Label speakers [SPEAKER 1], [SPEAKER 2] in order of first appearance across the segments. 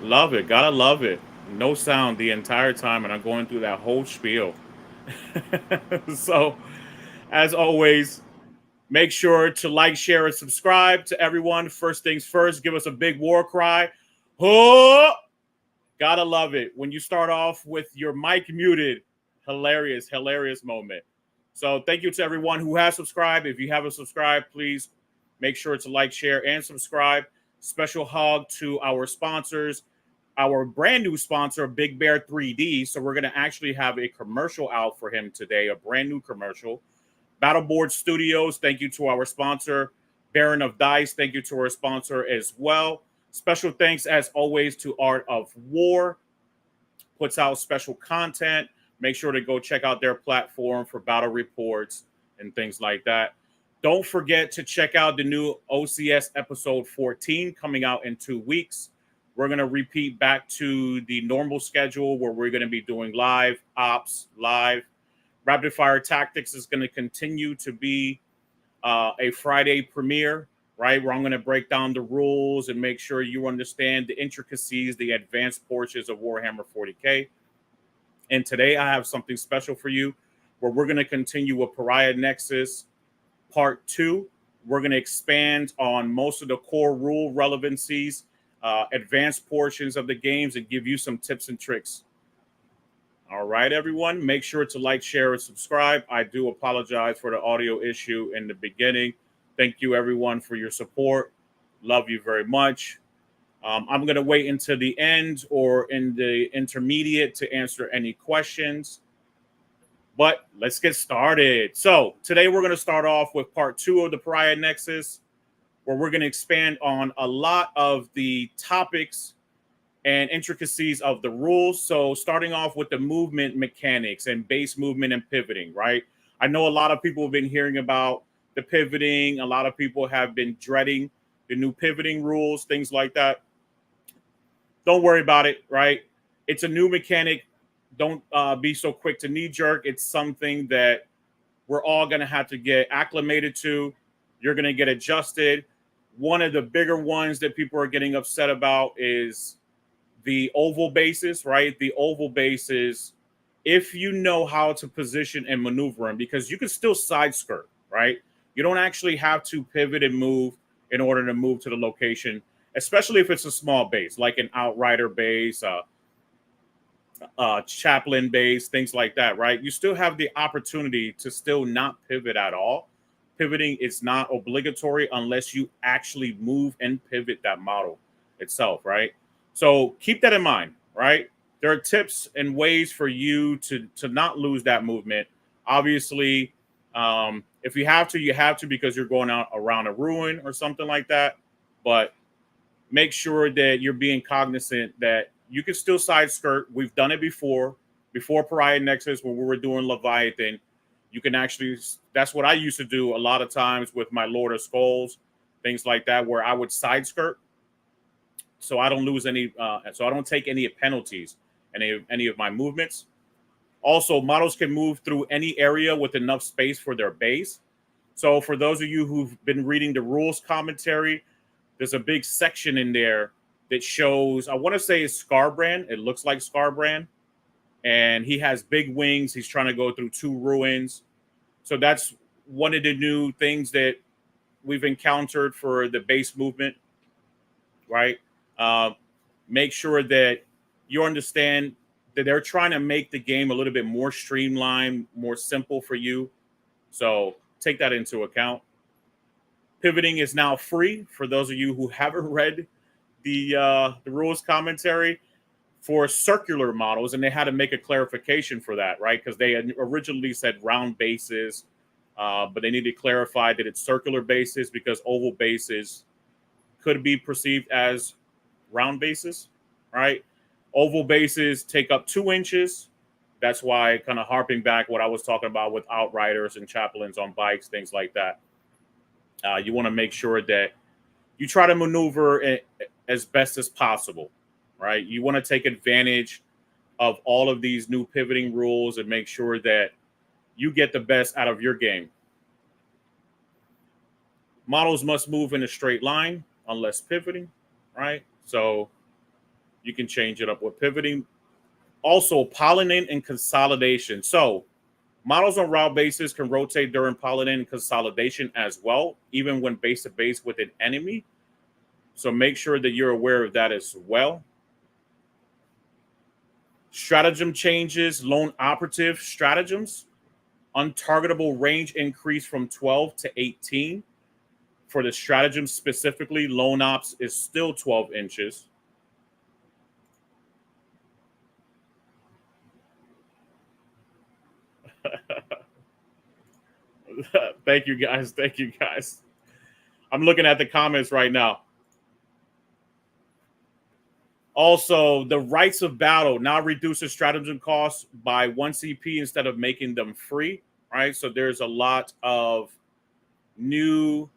[SPEAKER 1] Love it. Gotta love it. No sound the entire time, and I'm going through that whole spiel. So, as always, make sure to like, share, and subscribe to everyone. First things first, give us a big war cry. Oh, gotta love it when you start off with your mic muted. Hilarious, hilarious moment. So, thank you to everyone who has subscribed. If you haven't subscribed, please make sure to like, share, and subscribe. Special hug to our sponsors, our brand new sponsor, Big Bear 3D. So we're going to actually have a commercial out for him today, a brand new commercial. Battleboard Studios, thank you to our sponsor. Baron of Dice, thank you to our sponsor as well. Special thanks, as always, to Art of War, puts out special content. Make sure to go check out their platform for battle reports and things like that. Don't forget to check out the new OCS episode 14 coming out in 2 weeks. We're going to repeat back to the normal schedule where we're going to be doing live ops, live. Rapid Fire Tactics is going to continue to be a Friday premiere, right? Where I'm going to break down the rules and make sure you understand the intricacies, the advanced portions of Warhammer 40K. And today I have something special for you where we're going to continue with Pariah Nexus Part 2. We're going to expand on most of the core rule relevancies, advanced portions of the games, and give you some tips and tricks. All right, everyone, make sure to like, share, and subscribe. I do apologize for the audio issue in the beginning. Thank you, everyone, for your support. Love you very much. I'm going to wait until the end or in the intermediate to answer any questions. But let's get started. So today we're going to start off with part 2 of the Pariah Nexus, where we're going to expand on a lot of the topics and intricacies of the rules. So starting off with the movement mechanics and base movement and pivoting, right? I know a lot of people have been hearing about the pivoting. A lot of people have been dreading the new pivoting rules, things like that. Don't worry about it, right? It's a new mechanic. Don't be so quick to knee jerk. It's something that we're all going to have to get acclimated to. You're going to get adjusted. One of the bigger ones that people are getting upset about is the oval bases, right? The oval bases, if you know how to position and maneuver them, because you can still side skirt, right? You don't actually have to pivot and move in order to move to the location, especially if it's a small base, like an outrider base, chaplain base, things like that, right? You still have the opportunity to still not pivot at all. Pivoting is not obligatory unless you actually move and pivot that model itself, right? So keep that in mind, right? There are tips and ways for you to not lose that movement. Obviously, if you have to, you have to because you're going out around a ruin or something like that. But make sure that you're being cognizant that you can still side skirt. We've done it before Pariah Nexus when we were doing Leviathan. You can actually, that's what I used to do a lot of times with my Lord of Skulls, things like that, where I would side skirt so I don't lose any, so I don't take any penalties any of my movements. Also, models can move through any area with enough space for their base. So for those of you who've been reading the rules commentary, there's a big section in there that shows, I want to say it's Scarbrand. It looks like Scarbrand. And he has big wings. He's trying to go through 2 ruins. So that's one of the new things that we've encountered for the base movement, right? Make sure that you understand that they're trying to make the game a little bit more streamlined, more simple for you. So take that into account. Pivoting is now free for those of you who haven't read the rules commentary for circular models, and they had to make a clarification for that, right? Because they had originally said round bases, but they need to clarify that it's circular bases because oval bases could be perceived as round bases, right? Oval bases take up 2 inches. That's why, kind of harping back what I was talking about with outriders and chaplains on bikes, things like that. You want to make sure that you try to maneuver as best as possible, right? You want to take advantage of all of these new pivoting rules and make sure that you get the best out of your game. Models must move in a straight line unless pivoting, right? So you can change it up with pivoting. Also, pollinate and consolidation. So models on route bases can rotate during pollinate and consolidation as well, even when base to base with an enemy. So make sure that you're aware of that as well. Stratagem changes, lone operative stratagems. Untargetable range increase from 12 to 18. For the stratagem specifically, lone ops is still 12 inches. Thank you guys. Thank you guys. I'm looking at the comments right now. Also, the rights of battle now reduces stratagem costs by 1 CP instead of making them free, right? So there's a lot of new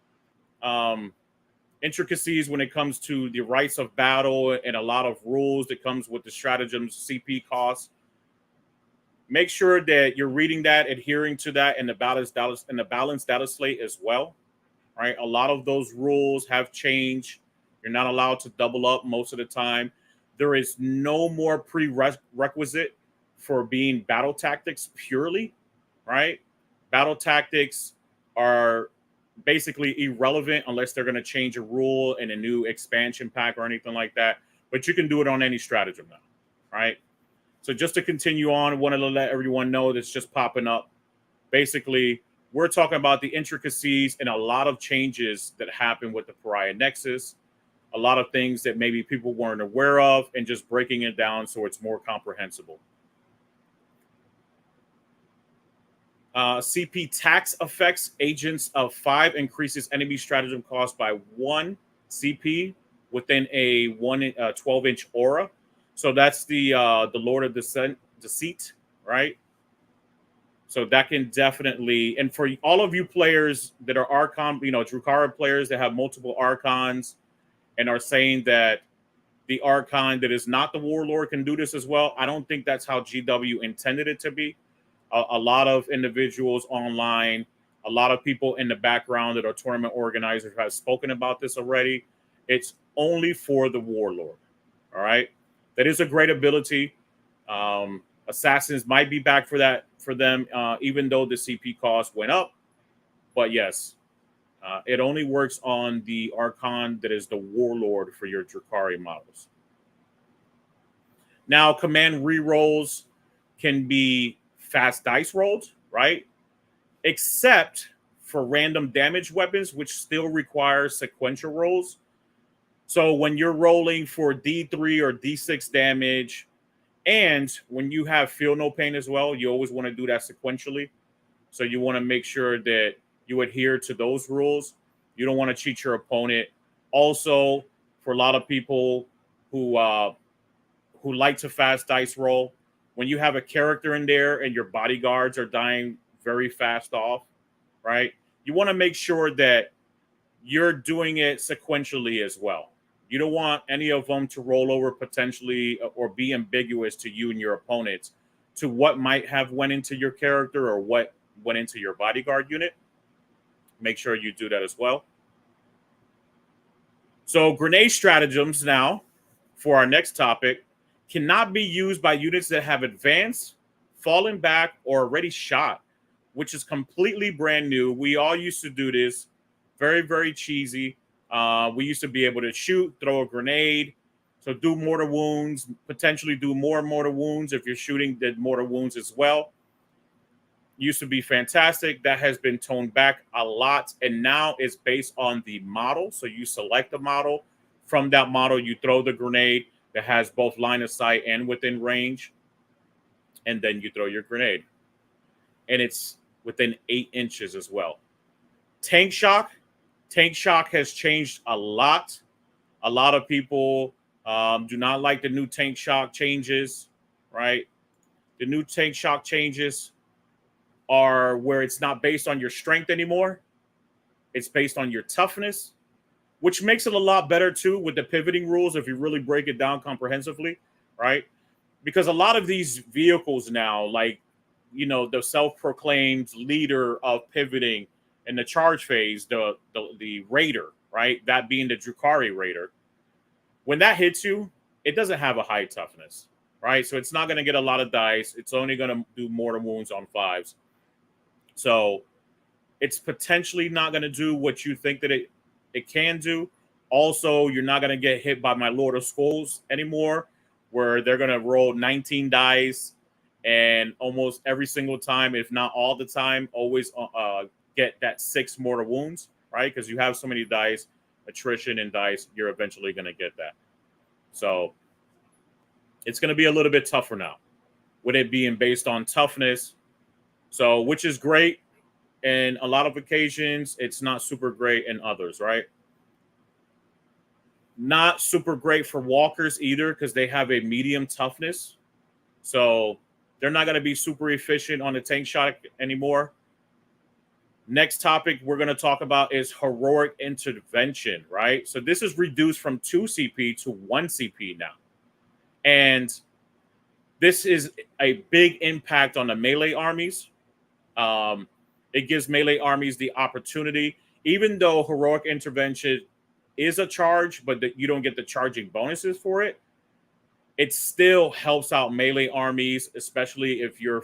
[SPEAKER 1] intricacies when it comes to the rights of battle and a lot of rules that comes with the stratagems CP costs. Make sure that you're reading that, adhering to that, and the balanced data slate as well, right? A lot of those rules have changed. You're not allowed to double up most of the time. There is no more prerequisite for being battle tactics purely, right? Battle tactics are basically irrelevant unless they're going to change a rule in a new expansion pack or anything like that. But you can do it on any stratagem now, right? So just to continue on, I wanted to let everyone know that's just popping up. Basically, we're talking about the intricacies and a lot of changes that happen with the Pariah Nexus, a lot of things that maybe people weren't aware of, and just breaking it down so it's more comprehensible. CP tax affects agents of 5 increases enemy stratagem cost by 1 CP within a 12-inch aura. So that's the Lord of Deceit, right? So that can definitely, and for all of you players that are Archon, Drukhari players that have multiple Archons and are saying that the Archon that is not the Warlord can do this as well, I don't think that's how GW intended it to be. A lot of individuals online, a lot of people in the background that are tournament organizers have spoken about this already. It's only for the Warlord, all right? That is a great ability. Assassins might be back for them, even though the CP cost went up. But yes, it only works on the Archon that is the Warlord for your Drukhari models. Now, command rerolls can be fast dice rolled, right? Except for random damage weapons, which still require sequential rolls. So when you're rolling for D3 or D6 damage, and when you have feel no pain as well, you always want to do that sequentially. So you want to make sure that you adhere to those rules. You don't want to cheat your opponent. Also, for a lot of people who like to fast dice roll, when you have a character in there and your bodyguards are dying very fast off, right? You want to make sure that you're doing it sequentially as well. You don't want any of them to roll over potentially or be ambiguous to you and your opponents to what might have went into your character or what went into your bodyguard unit. Make sure you do that as well. So grenade stratagems now for our next topic cannot be used by units that have advanced, fallen back, or already shot, which is completely brand new. We all used to do this. Very, very cheesy. We used to be able to shoot, throw a grenade, so do mortar wounds, potentially do more mortar wounds if you're shooting the mortar wounds as well. Used to be fantastic. That has been toned back a lot, and now it's based on the model. So you select the model. From that model, you throw the grenade that has both line of sight and within range, and then you throw your grenade. And it's within 8 inches as well. Tank shock. Tank shock has changed a lot. A lot of people do not like the new tank shock changes, right? The new tank shock changes are where it's not based on your strength anymore. It's based on your toughness, which makes it a lot better too with the pivoting rules if you really break it down comprehensively, right? Because a lot of these vehicles now, like, the self-proclaimed leader of pivoting in the charge phase, the Raider, right? That being the Drukhari Raider. When that hits you, it doesn't have a high toughness, right? So it's not going to get a lot of dice. It's only going to do mortal wounds on 5s. So it's potentially not going to do what you think that it can do. Also, you're not going to get hit by my Lord of Skulls anymore, where they're going to roll 19 dice and almost every single time, if not all the time, always get that 6 mortal wounds, right? Because you have so many dice, attrition and dice, you're eventually going to get that. So it's going to be a little bit tougher now, with it being based on toughness. So, which is great. In a lot of occasions, it's not super great in others, right? Not super great for walkers either, because they have a medium toughness. So they're not going to be super efficient on the tank shot anymore. Next topic we're going to talk about is heroic intervention, right? So this is reduced from 2 CP to 1 CP now. And this is a big impact on the melee armies. It gives melee armies the opportunity, even though heroic intervention is a charge, but you don't get the charging bonuses for it. It still helps out melee armies, especially if you're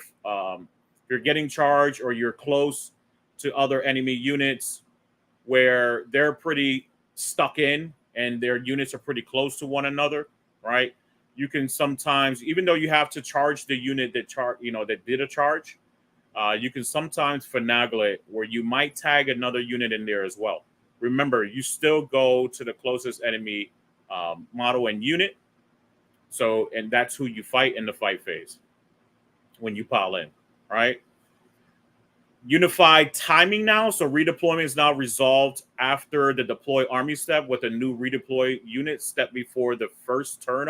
[SPEAKER 1] getting charged or you're close to other enemy units where they're pretty stuck in and their units are pretty close to one another, right? You can sometimes, even though you have to charge the unit that did a charge, you can sometimes finagle it where you might tag another unit in there as well. Remember, you still go to the closest enemy model and unit. So, and that's who you fight in the fight phase when you pile in, right? Unified timing now. So redeployment is now resolved after the deploy army step with a new redeploy unit step before the first turn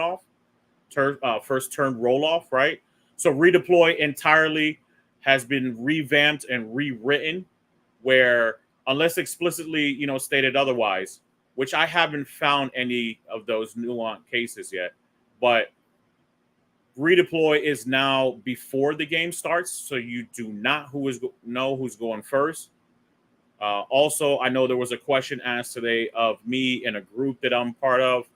[SPEAKER 1] roll off, right? So redeploy entirely has been revamped and rewritten, where unless explicitly stated otherwise, which I haven't found any of those nuanced cases yet, but redeploy is now before the game starts, so you do not know who's going first. Also, I know there was a question asked today of me in a group that I'm part of.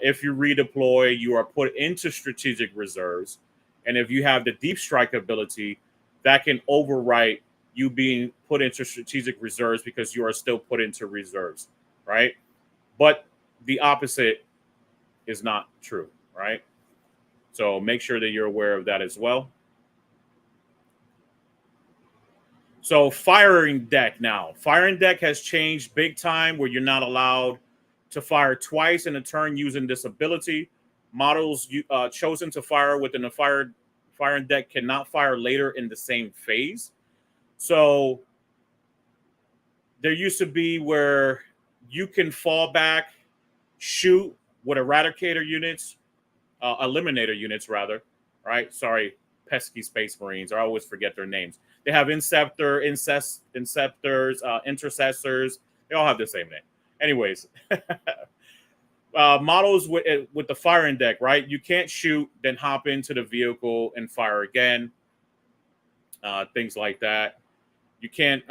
[SPEAKER 1] If you redeploy, you are put into strategic reserves, and if you have the deep strike ability, that can overwrite you being put into strategic reserves because you are still put into reserves, right? But the opposite is not true, right? So make sure that you're aware of that as well. So firing deck now. Firing deck has changed big time, where you're not allowed to fire twice in a turn using this ability. Models chosen to fire within a firing deck cannot fire later in the same phase. So there used to be where you can fall back, shoot with Eradicator units, Eliminator units rather, right? Sorry, pesky Space Marines. I always forget their names. They have Inceptors, Intercessors. They all have the same name. Anyways, models with the firing deck, right? You can't shoot, then hop into the vehicle and fire again. Things like that. You can't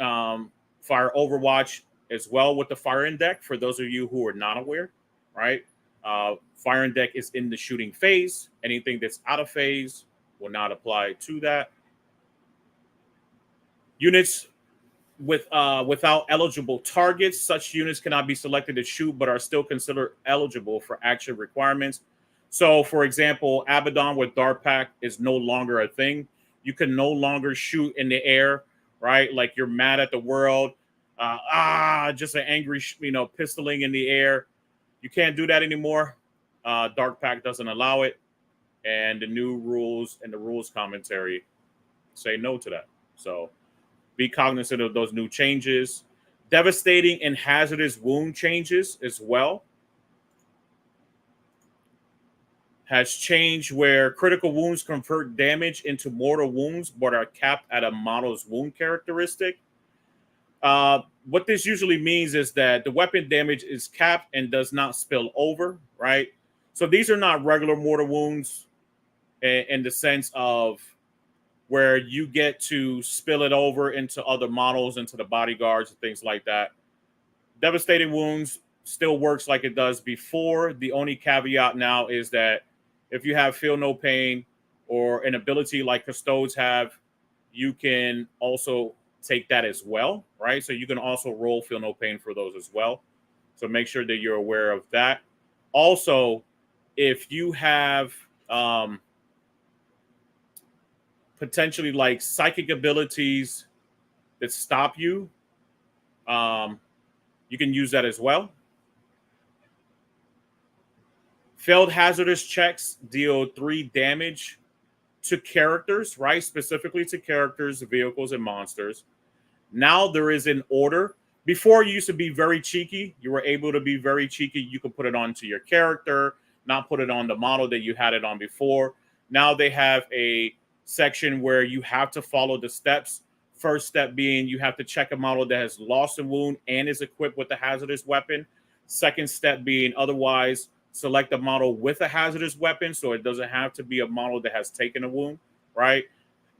[SPEAKER 1] fire Overwatch as well with the firing deck, for those of you who are not aware, right? Firing deck is in the shooting phase. Anything that's out of phase will not apply to that. Units without eligible targets, such units cannot be selected to shoot but are still considered eligible for action requirements. So, for example, Abaddon with Dark Pact is no longer a thing. You can no longer shoot in the air, right? Like you're mad at the world. Just an angry, pistoling in the air. You can't do that anymore. Dark Pact doesn't allow it. And the new rules and the rules commentary say no to that. So be cognizant of those new changes. Devastating and hazardous wound changes as well has changed, where critical wounds convert damage into mortal wounds but are capped at a model's wound characteristic. What this usually means is that the weapon damage is capped and does not spill over, right? So these are not regular mortal wounds in the sense of where you get to spill it over into other models, into the bodyguards and things like that. Devastating wounds still works like it does before. The only caveat now is that if you have Feel No Pain or an ability like Custodes have, you can also take that as well, right? So you can also roll Feel No Pain for those as well. So make sure that you're aware of that. Also, if you have potentially like psychic abilities that stop you, you can use that as well. Failed hazardous checks deal 3 damage to characters, right? Specifically to characters, vehicles, and monsters. Now there is an order. Before, you used to be very cheeky. You were able to be very cheeky. You could put it onto your character, not put it on the model that you had it on before. Now they have a section where you have to follow the steps. First step being you have to check a model that has lost a wound and is equipped with a hazardous weapon. Second step being otherwise select a model with a hazardous weapon, so it doesn't have to be a model that has taken a wound, right?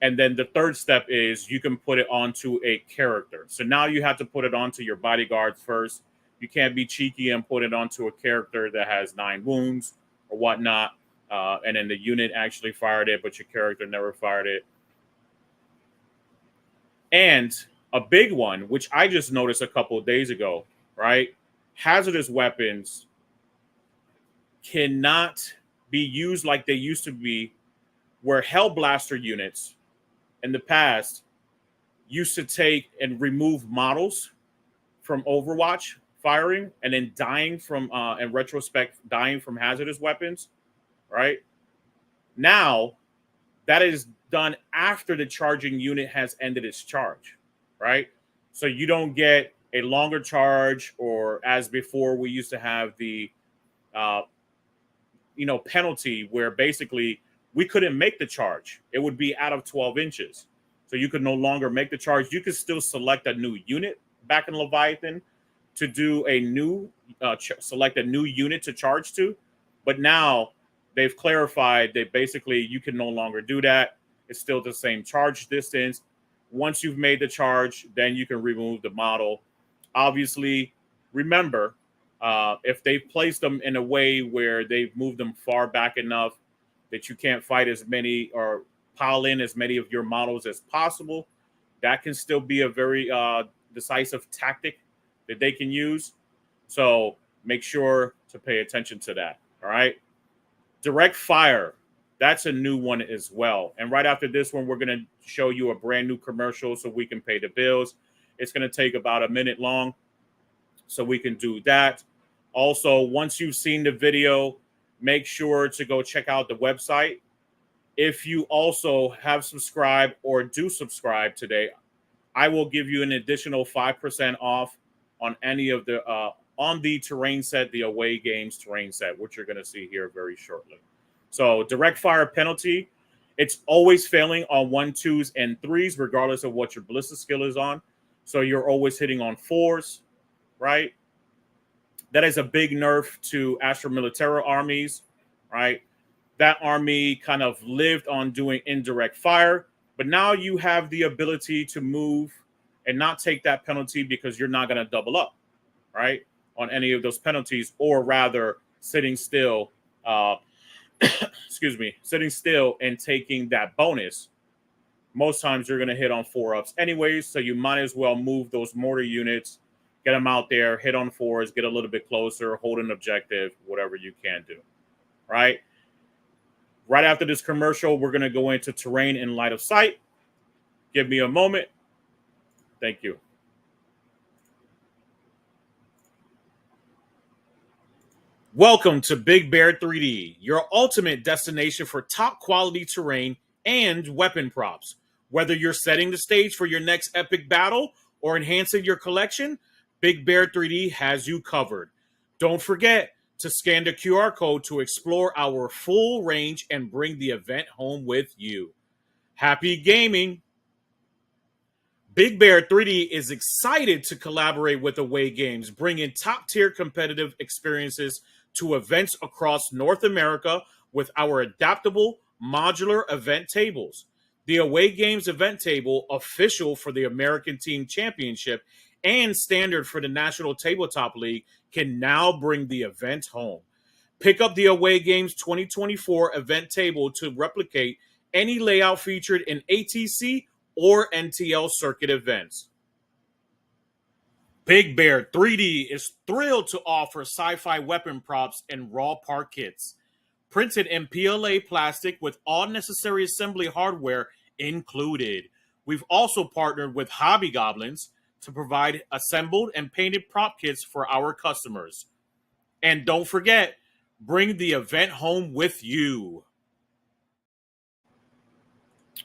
[SPEAKER 1] And then the third step is you can put it onto a character. So now you have to put it onto your bodyguards first. You can't be cheeky and put it onto a character that has 9 wounds or whatnot. And then the unit actually fired it, but your character never fired it. And a big one, which I just noticed a couple of days ago, right? Hazardous weapons cannot be used like they used to be, where Hellblaster units in the past used to take and remove models from Overwatch firing and then dying from, in retrospect, dying from hazardous weapons, right? Now, that is done after the charging unit has ended its charge, right? So you don't get a longer charge, or as before, we used to have the, penalty where basically we couldn't make the charge. It would be out of 12 inches. So you could no longer make the charge. You could still select a new unit back in Leviathan to do a new, select a new unit to charge to. But now they've clarified that basically you can no longer do that. It's still the same charge distance. Once you've made the charge, then you can remove the model. Obviously, remember, if they've placed them in a way where they've moved them far back enough that you can't fight as many or pile in as many of your models as possible, that can still be a very decisive tactic that they can use. So make sure to pay attention to that. All right. Direct fire. That's a new one as well. And right after this one, we're going to show you a brand new commercial so we can pay the bills. It's going to take about a minute long, so we can do that. Also, once you've seen the video, make sure to go check out the website. If you also have subscribed or do subscribe today, I will give you an additional 5% off on any of the on the terrain set, the away games terrain set, which you're going to see here very shortly. So direct fire penalty, it's always failing on 1, 2s, and 3s, regardless of what your ballista skill is on. So you're always hitting on 4s, right? That is a big nerf to Astra Militara armies, right? That army kind of lived on doing indirect fire, but now you have the ability to move and not take that penalty because you're not going to double up, right, on any of those penalties, or rather sitting still, sitting still and taking that bonus. Most times you're going to hit on 4-ups anyways, so you might as well move those mortar units, get them out there, hit on 4s, get a little bit closer, hold an objective, whatever you can do, right? Right after this commercial, we're going to go into terrain in light of sight. Give me a moment. Thank you. Welcome to Big Bear 3D, your ultimate destination for top quality terrain and weapon props. Whether you're setting the stage for your next epic battle or enhancing your collection, Big Bear 3D has you covered. Don't forget to scan the QR code to explore our full range and bring the event home with you. Happy gaming! Big Bear 3D is excited to collaborate with Away Games, bringing top-tier competitive experiences to events across North America with our adaptable modular event tables. The Away Games event table, official for the American Team Championship, and Standard for the National Tabletop League can now bring the event home. Pick up the Away Games 2024 event table to replicate any layout featured in ATC or NTL circuit events. Big Bear 3D is thrilled to offer sci-fi weapon props and raw part kits, printed in PLA plastic with all necessary assembly hardware included. We've also partnered with Hobby Goblins to provide assembled and painted prop kits for our customers. And don't forget, bring the event home with you.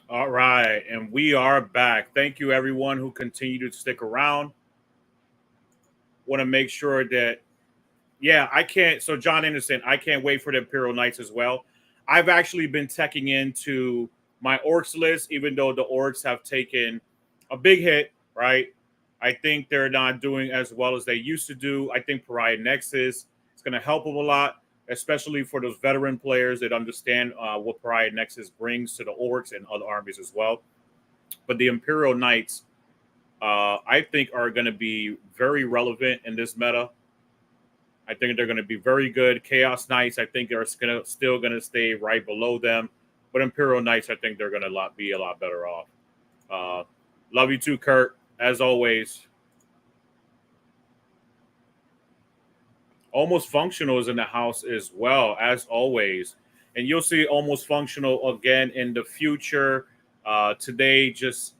[SPEAKER 1] All right, and we are back. Thank you, everyone who continued to stick around. Want to make sure that, yeah, I can't. So, John Anderson, I can't wait for the Imperial Knights as well. I've actually been teching into my orcs list, even though the orcs have taken a big hit, right? I think they're not doing as well as they used to do. I think Pariah Nexus is going to help them a lot, especially for those veteran players that understand what Pariah Nexus brings to the orcs and other armies as well. But the Imperial Knights, I think, are going to be very relevant in this meta. I think they're going to be very good. Chaos Knights, I think, are still going to stay right below them. But Imperial Knights, I think they're going to be a lot better off. Love you too, Kurt, as always. Almost Functional is in the house as well, as always. And you'll see Almost Functional again in the future. Today, just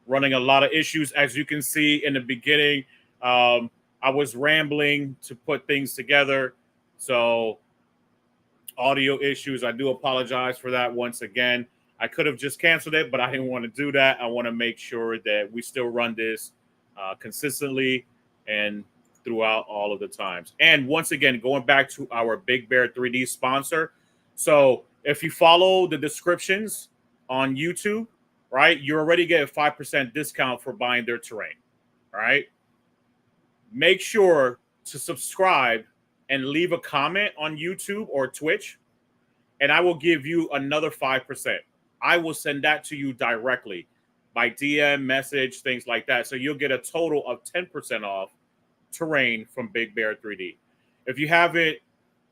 [SPEAKER 1] running a lot of issues. As you can see in the beginning, I was rambling to put things together. So audio issues, I do apologize for that once again. I could have just canceled it, but I didn't want to do that. I want to make sure that we still run this consistently and throughout all of the times. And once again, going back to our Big Bear 3D sponsor. So if you follow the descriptions on YouTube, right, you already get a 5% discount for buying their terrain, right? Make sure to subscribe and leave a comment on YouTube or Twitch, and I will give you another 5%. I will send that to you directly by DM, message, things like that. So you'll get a total of 10% off terrain from Big Bear 3D. If you haven't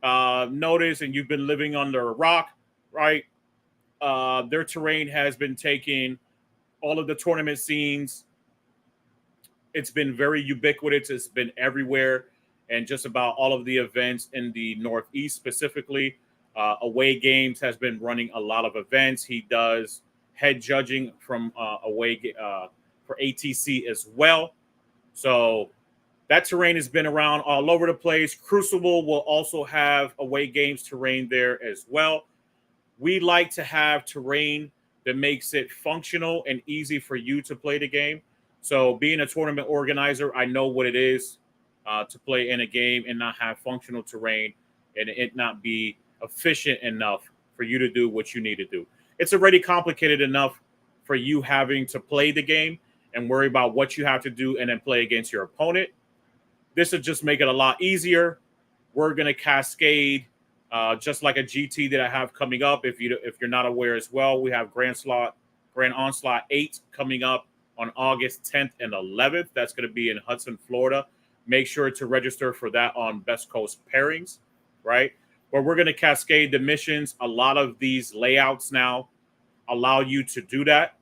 [SPEAKER 1] noticed and you've been living under a rock, right, their terrain has been taking all of the tournament scenes. It's been very ubiquitous. It's been everywhere, and just about all of the events in the Northeast specifically. Away Games has been running a lot of events. He does head judging from for ATC as well. So that terrain has been around all over the place. Crucible will also have Away Games terrain there as well. We like to have terrain that makes it functional and easy for you to play the game. So being a tournament organizer, I know what it is to play in a game and not have functional terrain and it not be efficient enough for you to do what you need to do. It's already complicated enough for you having to play the game and worry about what you have to do and then play against your opponent. This will just make it a lot easier. We're going to cascade just like a GT that I have coming up. If you're not aware as well, we have Grand Onslaught 8 coming up on August 10th and 11th. That's going to be in Hudson, Florida. Make sure to register for that on Best Coast Pairings, right? But we're going to cascade the missions. A lot of these layouts now allow you to do that.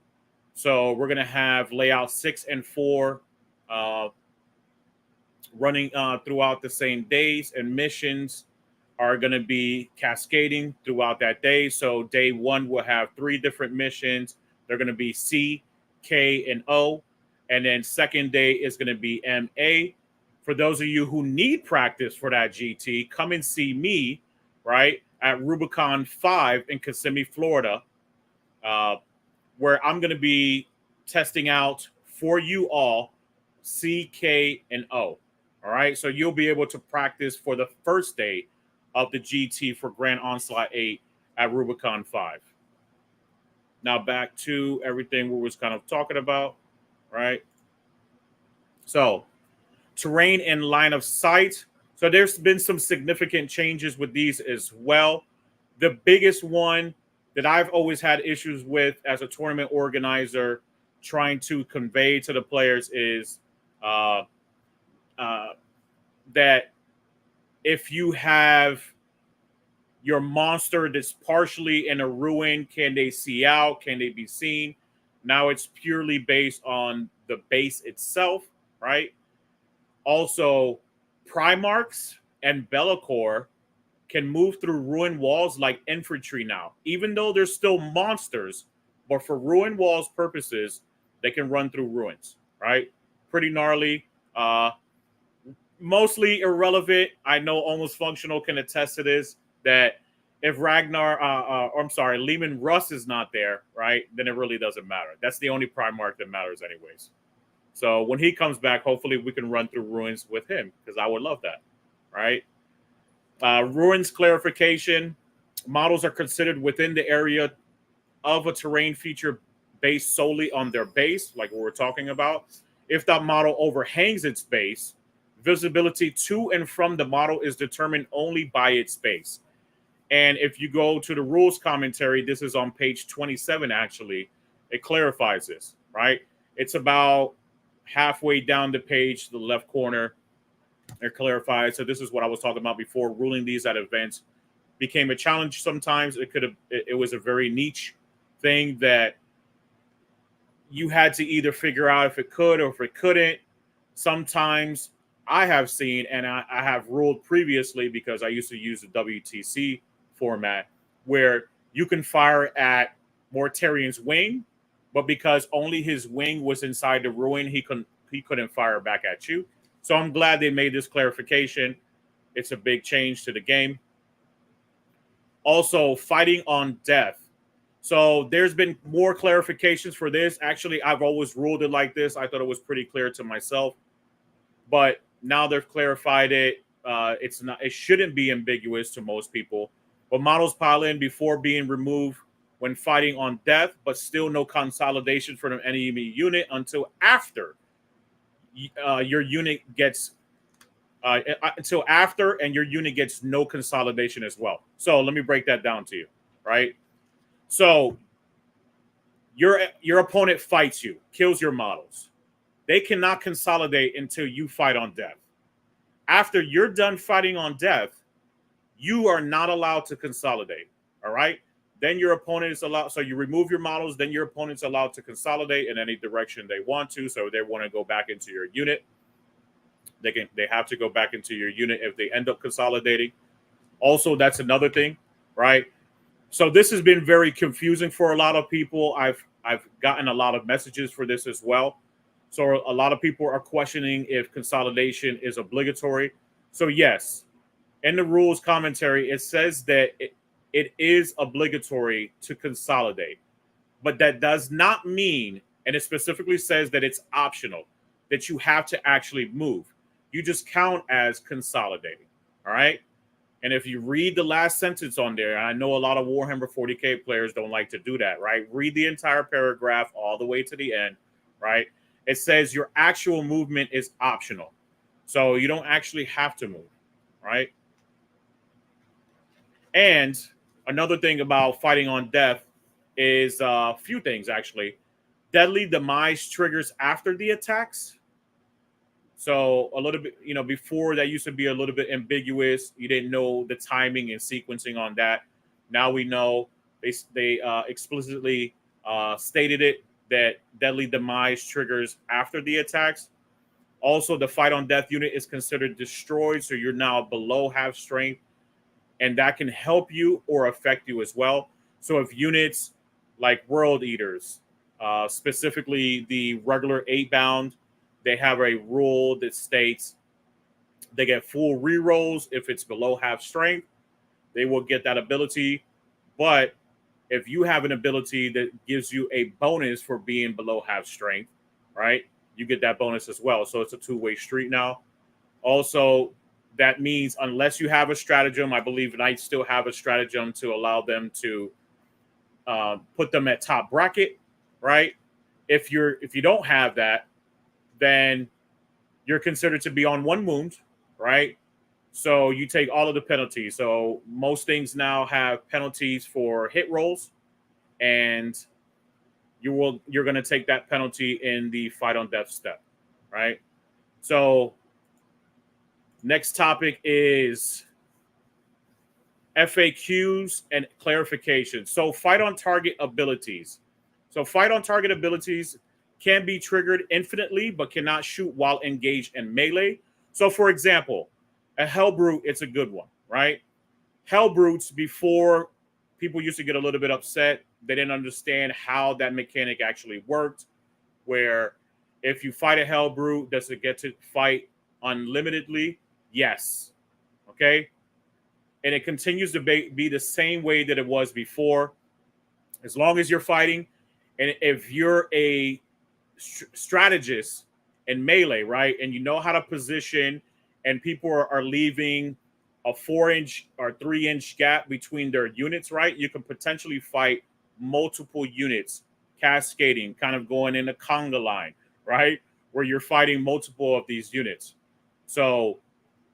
[SPEAKER 1] So we're going to have layout 6 and 4 running throughout the same days, and missions are going to be cascading throughout that day. So day 1 will have 3 different missions. They're going to be C, K, and O. And then second day is going to be MA. For those of you who need practice for that GT, come and see me, right, at Rubicon 5 in Kissimmee, Florida, where I'm going to be testing out for you all C, K, and O. All right, so you'll be able to practice for the first day of the GT for Grand Onslaught 8 at Rubicon 5. Now back to everything we was kind of talking about, right? So terrain and line of sight. So there's been some significant changes with these as well. The biggest one that I've always had issues with as a tournament organizer trying to convey to the players is Uh, uh, that if you have your monster that's partially in a ruin, can they see out? Can they be seen? Now it's purely based on the base itself, right? Also, Primarchs and Be'lakor can move through ruin walls like infantry now, even though they're still monsters. But for ruin walls purposes, they can run through ruins, right? Pretty gnarly. Mostly irrelevant. I know Almost Functional can attest to this, that if Ragnar, or I'm sorry, Lehman Russ is not there, right, then it really doesn't matter. That's the only Primarch that matters anyways. So when he comes back, hopefully we can run through ruins with him, because I would love that, right? Ruins clarification. Models are considered within the area of a terrain feature based solely on their base, like what we're talking about. If that model overhangs its base, visibility to and from the model is determined only by its base. And if you go to the rules commentary, this is on page 27, actually, it clarifies this, right? It's about halfway down the page to the left corner. It clarifies. So this is what I was talking about before. Ruling these at events became a challenge sometimes. It was a very niche thing that you had to either figure out if it could or if it couldn't. Sometimes I have seen, and I have ruled previously because I used to use the WTC format, where you can fire at Mortarian's wing, but because only his wing was inside the ruin, he couldn't fire back at you. So I'm glad they made this clarification. It's a big change to the game. Also, fighting on death. So there's been more clarifications for this. Actually, I've always ruled it like this. I thought it was pretty clear to myself, but now they've clarified it. It's not. It shouldn't be ambiguous to most people. But models pile in before being removed when fighting on death, but still no consolidation for an enemy unit until after your unit gets until after, and your unit gets no consolidation as well. So let me break that down to you, right? So your opponent fights you, kills your models. They cannot consolidate until you fight on death. After you're done fighting on death, you are not allowed to consolidate. All right. Then your opponent is allowed. So you remove your models. Then your opponent's allowed to consolidate in any direction they want to. So they want to go back into your unit. They have to go back into your unit if they end up consolidating. Also, that's another thing, right? So this has been very confusing for a lot of people. I've gotten a lot of messages for this as well. So a lot of people are questioning if consolidation is obligatory. So yes, in the rules commentary, it says that it is obligatory to consolidate, but that does not mean, and it specifically says that it's optional, that you have to actually move. You just count as consolidating. All right. And if you read the last sentence on there, I know a lot of Warhammer 40K players don't like to do that, right? Read the entire paragraph all the way to the end, right? It says your actual movement is optional. So you don't actually have to move, right? And another thing about fighting on death is a few things, actually. Deadly demise triggers after the attacks. So a little bit, before that used to be a little bit ambiguous. You didn't know the timing and sequencing on that. Now we know. They explicitly stated it, that deadly demise triggers after the attacks. Also, the fight on death unit is considered destroyed, so you're now below half strength, and that can help you or affect you as well. So if units like World Eaters, specifically the regular 8-bound, they have a rule that states they get full rerolls if it's below half strength. They will get that ability. But if you have an ability that gives you a bonus for being below half strength, right, you get that bonus as well. So it's a two-way street now. Also, that means unless you have a stratagem, I believe Knights still have a stratagem to allow them to put them at top bracket, right? If you don't have that, then you're considered to be on one wound, right? So you take all of the penalties. So most things now have penalties for hit rolls, and you're going to take that penalty in the fight on death step, right? So next topic is FAQs and clarification. So fight on target abilities. So fight on target abilities can be triggered infinitely, but cannot shoot while engaged in melee. So for example, a Hellbrute, it's a good one, right? Hellbrutes, before, people used to get a little bit upset. They didn't understand how that mechanic actually worked, where if you fight a Hellbrute, does it get to fight unlimitedly? Yes. Okay. And it continues to be the same way that it was before, as long as you're fighting. And if you're a strategist in melee, right, and you know how to position, and people are leaving a 4-inch or 3-inch gap between their units, right, you can potentially fight multiple units cascading, kind of going in a conga line, right, where you're fighting multiple of these units. So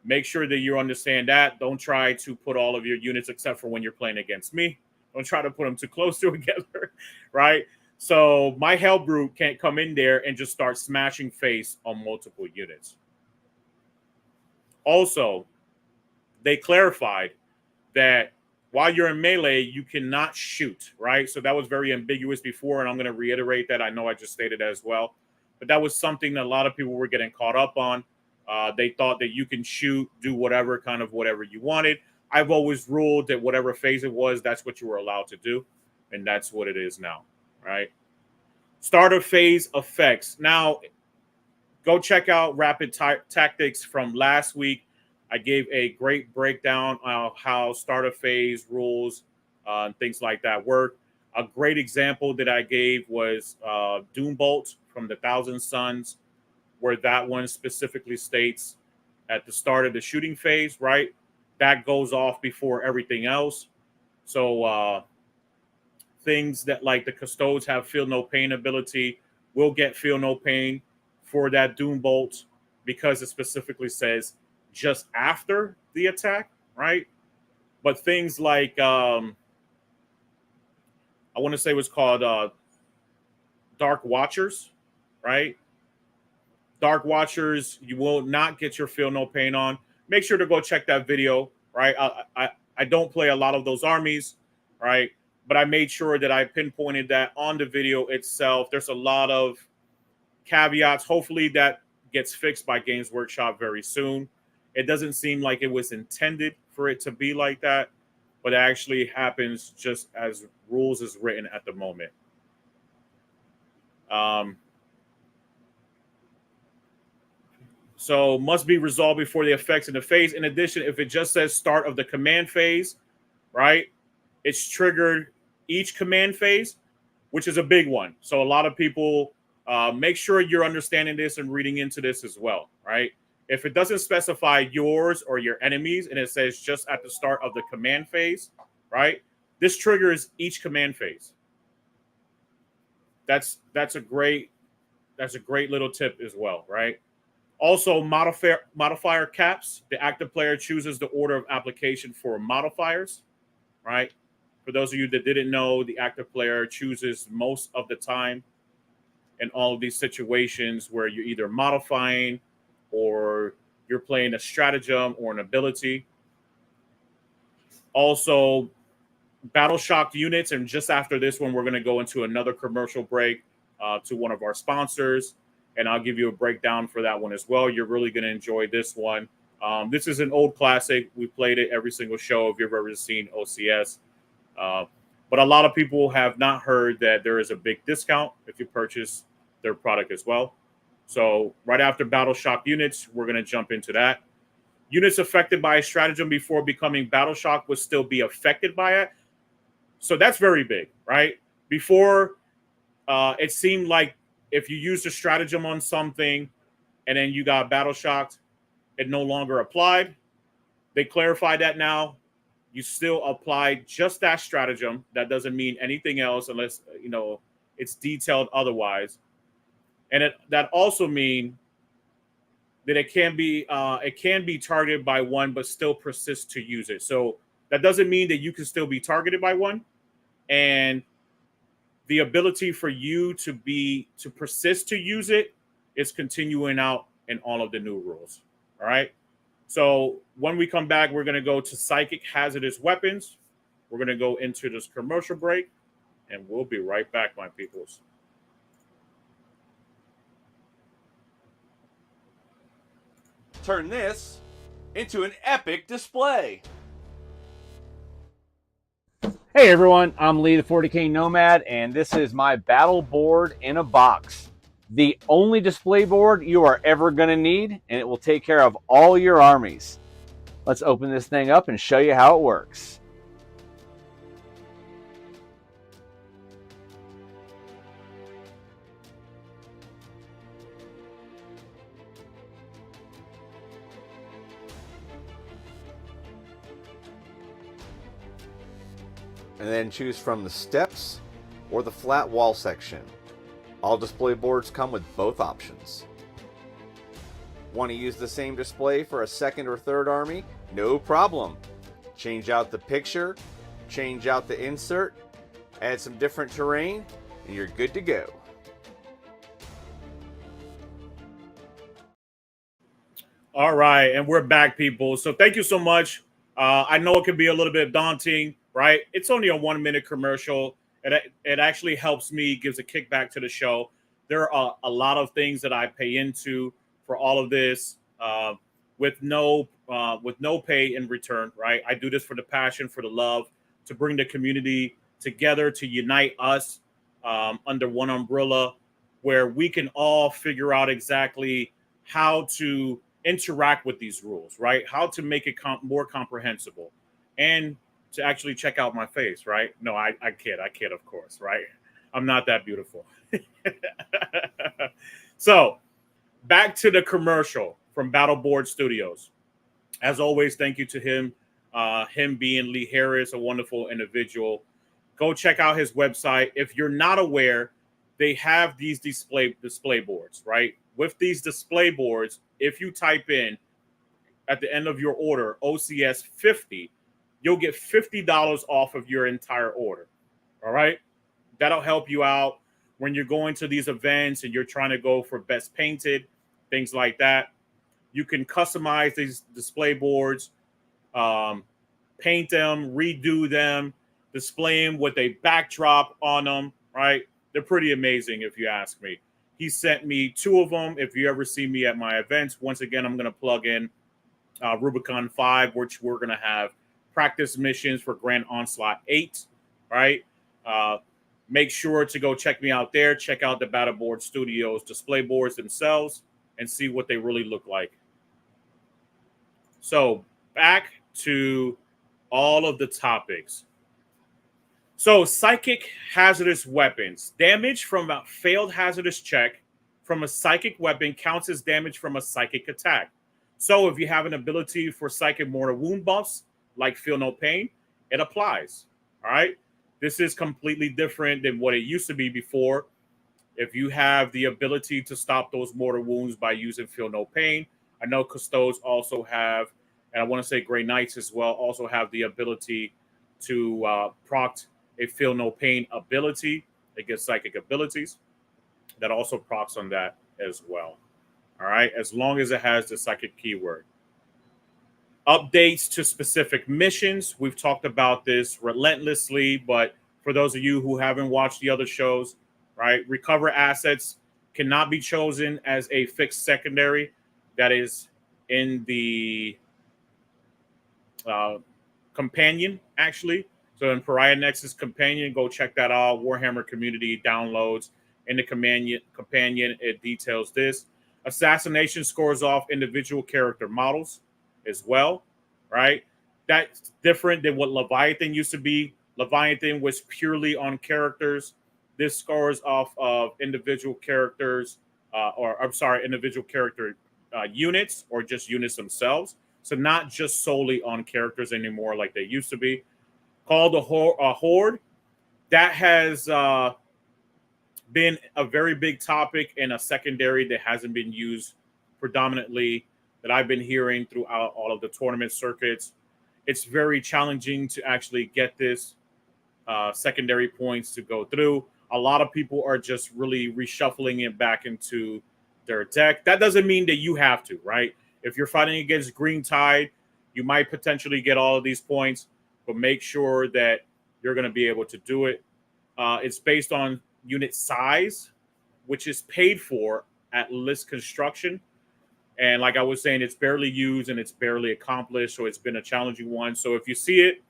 [SPEAKER 1] make sure that you understand that. Don't try to put all of your units, except for when you're playing against me. Don't try to put them too close together, right? So my Hellbrute can't come in there and just start smashing face on multiple units. Also, they clarified that while you're in melee, you cannot shoot, right? So that was very ambiguous before, and I'm going to reiterate that. I know I just stated that as well. But that was something that a lot of people were getting caught up on. They thought that you can shoot, do whatever, kind of whatever you wanted. I've always ruled that whatever phase it was, that's what you were allowed to do. And that's what it is now, right? Starter phase effects. Now, go check out Rapid Tactics from last week. I gave a great breakdown of how starter phase rules and things like that work. A great example that I gave was Doombolt from the Thousand Suns, where that one specifically states at the start of the shooting phase, right? That goes off before everything else. So things that like the Custodes have feel no pain ability will get feel no pain for that Doombolt, because it specifically says just after the attack, right? But things like I want to say it was called Dark Watchers, right? Dark Watchers, you will not get your feel no pain on. Make sure to go check that video, right? I don't play a lot of those armies, right? But I made sure that I pinpointed that on the video itself. There's a lot of caveats. Hopefully that gets fixed by Games Workshop very soon. It doesn't seem like it was intended for it to be like that, but it actually happens just as rules is written at the moment. So must be resolved before the effects in the phase. In addition, if it just says start of the command phase, right, it's triggered each command phase, which is a big one. So a lot of people, make sure you're understanding this and reading into this as well, right? If it doesn't specify yours or your enemies and it says just at the start of the command phase, right, this triggers each command phase. That's a great little tip as well, right? Also, modifier caps. The active player chooses the order of application for modifiers, right? For those of you that didn't know, the active player chooses most of the time in all of these situations where you're either modifying or you're playing a stratagem or an ability. Also, battle shocked units. And just after this one, we're going to go into another commercial break to one of our sponsors. And I'll give you a breakdown for that one as well. You're really going to enjoy this one. This is an old classic. We played it every single show if you've ever seen OCS. But a lot of people have not heard that there is a big discount if you purchase their product as well. So right after Battle Shock units, we're going to jump into that. Units affected by a stratagem before becoming Battle Shock would still be affected by it. So that's very big, right? Before, it seemed like if you used a stratagem on something and then you got Battle Shocked, it no longer applied. They clarified that now. You still apply just that stratagem. That doesn't mean anything else unless, it's detailed otherwise. And that also means that it can be targeted by one, but still persist to use it. So that doesn't mean that you can still be targeted by one. And the ability for you to persist to use it is continuing out in all of the new rules. All right. So when we come back, we're going to go to Psychic Hazardous Weapons. We're going to go into this commercial break, and we'll be right back, my peoples.
[SPEAKER 2] Turn this into an epic display.
[SPEAKER 3] Hey everyone, I'm Lee the 40K Nomad, and this is my battle board in a box. The only display board you are ever going to need, and it will take care of all your armies. Let's open this thing up and show you how it works.
[SPEAKER 2] And then choose from the steps or the flat wall section. All display boards come with both options. Want to use the same display for a second or third army? No problem. Change out the picture, change out the insert, add some different terrain, and you're good to go.
[SPEAKER 1] All right, and we're back, people. So thank you so much. I know it can be a little bit daunting, right? It's only a 1-minute commercial. It actually helps me, gives a kickback to the show. There are a lot of things that I pay into for all of this with no pay in return, right? I do this for the passion, for the love, to bring the community together, to unite us under one umbrella, where we can all figure out exactly how to interact with these rules, right? How to make it more comprehensible, and to actually check out my face, right? No, I kid, of course, right? I'm not that beautiful. So back to the commercial from Battleboard Studios. As always, thank you to him. Him being Lee Harris, a wonderful individual. Go check out his website. If you're not aware, they have these display boards, right? With these display boards, if you type in at the end of your order OCS 50, you'll get $50 off of your entire order. All right. That'll help you out when you're going to these events and you're trying to go for best painted, things like that. You can customize these display boards, paint them, redo them, display them with a backdrop on them, right? They're pretty amazing, if you ask me. He sent me 2 of them. If you ever see me at my events, once again, I'm going to plug in Rubicon 5, which we're going to have practice missions for Grand Onslaught 8, right? Make sure to go check me out there. Check out the Battleboard Studios display boards themselves and see what they really look like. So back to all of the topics. So psychic hazardous weapons. Damage from a failed hazardous check from a psychic weapon counts as damage from a psychic attack. So if you have an ability for psychic mortal wound buffs, like Feel No Pain, it applies. All right. This is completely different than what it used to be before. If you have the ability to stop those mortal wounds by using Feel No Pain, I know Custodes also have, and I want to say Grey Knights as well, also have the ability to proc a Feel No Pain ability against psychic abilities. That also procs on that as well. All right, as long as it has the psychic keyword. Updates to specific missions. We've talked about this relentlessly, but for those of you who haven't watched the other shows, right, recover assets cannot be chosen as a fixed secondary. That is in the companion, actually. So in Pariah Nexus companion, go check that out. Warhammer community downloads. In the companion, it details this. Assassination scores off individual character models as well, right? That's different than what Leviathan used to be. Leviathan was purely on characters. This scores off of individual characters, individual character units, or just units themselves. So not just solely on characters anymore like they used to be. Called a Horde. That has been a very big topic and a secondary that hasn't been used predominantly, that I've been hearing throughout all of the tournament circuits. It's very challenging to actually get this secondary points to go through. A lot of people are just really reshuffling it back into their deck. That doesn't mean that you have to, right? If you're fighting against Green Tide, you might potentially get all of these points, but make sure that you're going to be able to do it. It's based on unit size, which is paid for at list construction. And like I was saying, it's barely used and it's barely accomplished, so it's been a challenging one. So if you see it,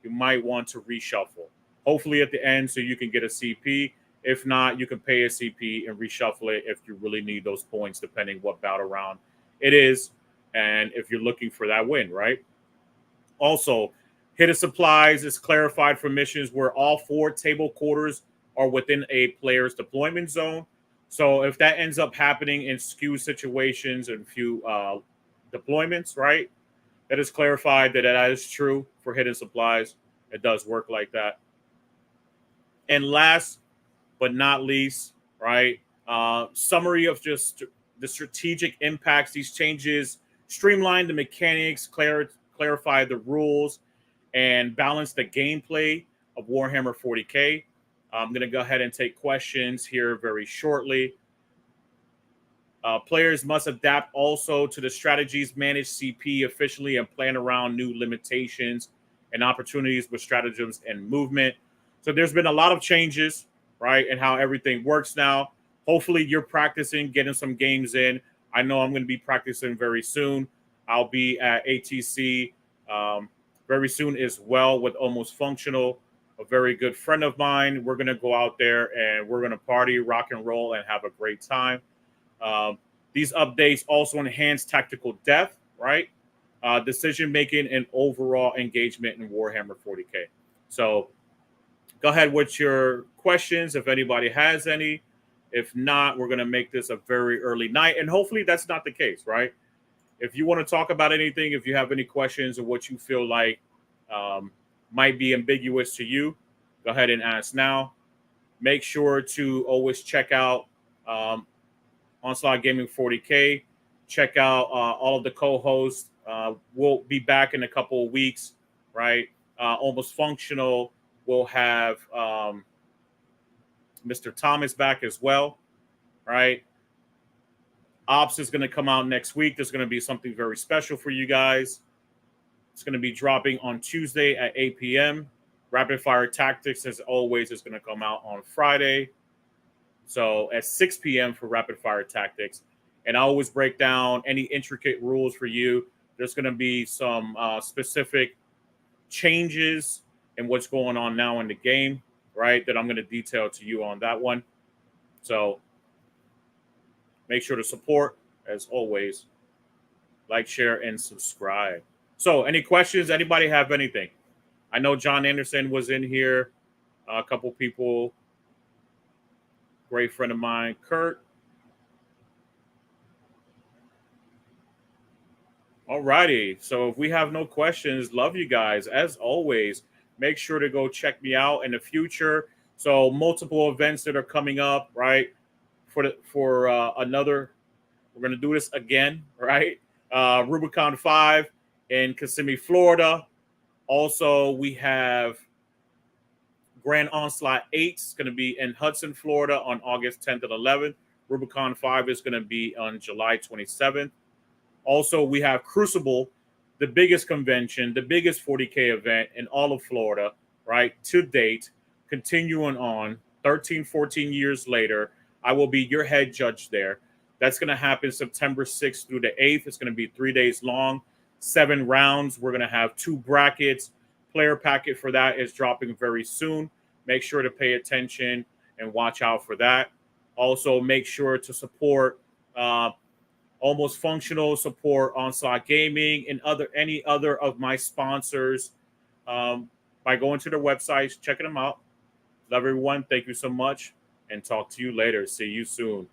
[SPEAKER 1] you might want to reshuffle. Hopefully at the end so you can get a CP. If not, you can pay a CP and reshuffle it if you really need those points, depending what battle round it is and if you're looking for that win, right? Also, hidden supplies is clarified for missions where all 4 table quarters are within a player's deployment zone. So if that ends up happening in skew situations and few deployments, right? That is clarified that is true for hidden supplies. It does work like that. And last but not least, right? Summary of just the strategic impacts. These changes streamline the mechanics, clarify the rules, and balance the gameplay of Warhammer 40K. I'm going to go ahead and take questions here very shortly. Players must adapt also to the strategies, manage CP efficiently, and plan around new limitations and opportunities with stratagems and movement. So there's been a lot of changes, right, and how everything works now. Hopefully you're practicing, getting some games in. I know I'm going to be practicing very soon. I'll be at ATC very soon as well with Almost Functional, a very good friend of mine. We're going to go out there and we're going to party, rock and roll, and have a great time. These updates also enhance tactical depth, right? Decision-making and overall engagement in Warhammer 40K. So go ahead with your questions if anybody has any. If not, we're going to make this a very early night. And hopefully that's not the case, right? If you want to talk about anything, if you have any questions or what you feel like might be ambiguous to you, go ahead and ask now. Make sure to always check out Onslaught Gaming 40K. Check out all of the co-hosts. We'll be back in a couple of weeks, right? Almost Functional will have Mr. Thomas back as well, right? Ops is going to come out next week. There's going to be something very special for you guys. It's going to be dropping on Tuesday at 8 p.m. Rapid Fire Tactics, as always, is going to come out on Friday. So at 6 p.m. for Rapid Fire Tactics. And I always break down any intricate rules for you. There's going to be some specific changes in what's going on now in the game, right, that I'm going to detail to you on that one. So make sure to support, as always. Like, share, and subscribe. So any questions? Anybody have anything? I know John Anderson was in here. A couple people. Great friend of mine, Kurt. All righty. So if we have no questions, love you guys. As always, make sure to go check me out in the future. So multiple events that are coming up, right? For another, we're going to do this again, right? Rubicon 5 in Kissimmee, Florida. Also, we have Grand Onslaught 8 is going to be in Hudson, Florida on August 10th and 11th. Rubicon 5 is going to be on July 27th. Also, we have Crucible, the biggest convention, the biggest 40K event in all of Florida, right, to date, continuing on 13, 14 years later. I will be your head judge there. That's going to happen September 6th through the 8th. It's going to be 3 days long, 7 rounds. We're going to have 2 brackets. Player packet for that is dropping very soon. Make sure to pay attention and watch out for that. Also, make sure to support Almost Functional, support Onslaught Gaming and any other of my sponsors by going to their websites, checking them out. Love everyone. Thank you so much, and talk to you later. See you soon.